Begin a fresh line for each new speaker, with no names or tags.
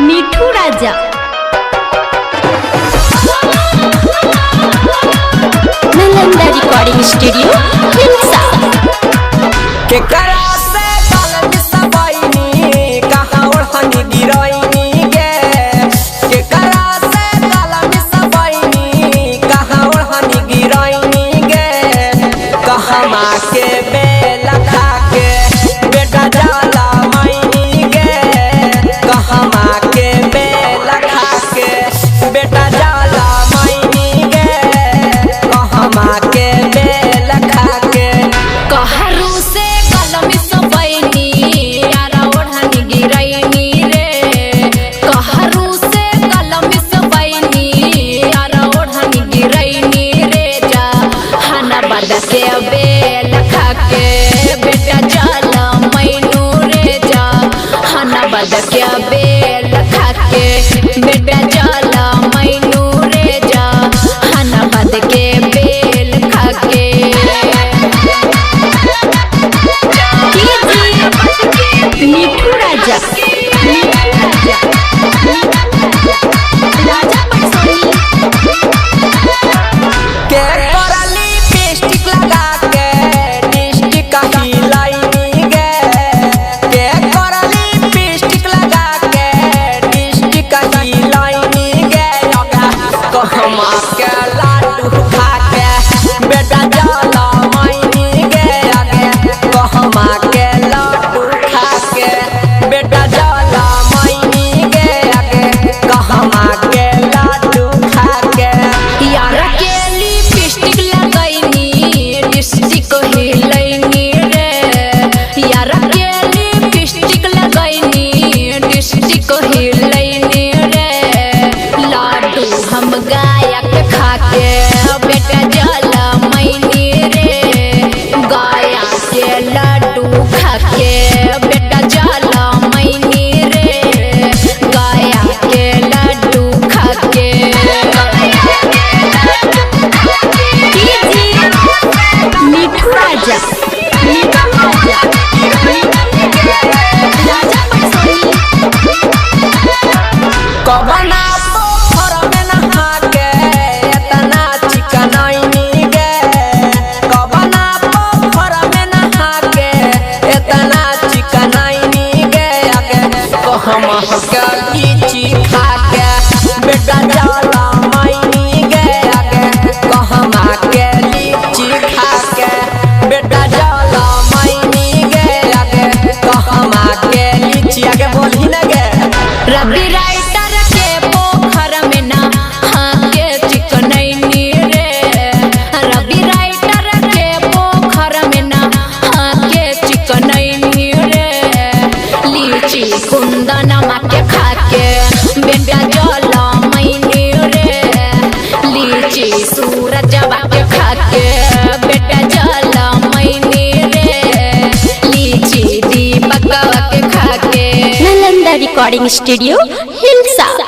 मिठू Raja. Nalanda recording studio Hilsa.
बदकिया बेल खाके बेटा जाला मैनू रे जा हना बदके बेल खाके
मिठू राजा। राजा पटसोनी
के करली लिपस्टिक लगा के लिपस्टिक हिलाई गे के करली लिपस्टिक लगा के लिपस्टिक हिलाई गे कहमा के लाडू खा के बेटा जाला मैनी गे आगे कहमा के लाडू खा के बेटा जाला मैनी गे आगे कहमा के लाडू खा के
यार के लिपस्टिक लगैनी लिपस्टिक हिलैनी रे यार के लिपस्टिक लगैनी लिपस्टिक हिलैनी रे लाडू हम गायक खाके बेटा जाला मैनी रे गाया के लाडू खाके बेटा जाला मैनी रे गाया के लाडू खाके
मिठू राजा। राजा पटसोनी
कबना पोखर में नहा के एतना चिकनैनी गे कबना पोखर में नहा के एतना चिकनैनी गे आगे कहम के लीची खा के बेटा जाला मैनी गे आगे कहम के लीची खा के बेटा जाला मैनी गे आगे कहम के लीची आगे बोली न गे
रवि राइटर के पोखर में ना हाके चिकनैनी रे रवि राइटर के पोखर में ना हाके चिकनैनी रे लीची कुंदन के खाके बेटा जाला मैनी रे लीची सूरज के खाके बेटा जाला मैनी रे लीची दीपक के खाके।
Nalanda recording studio Hilsa.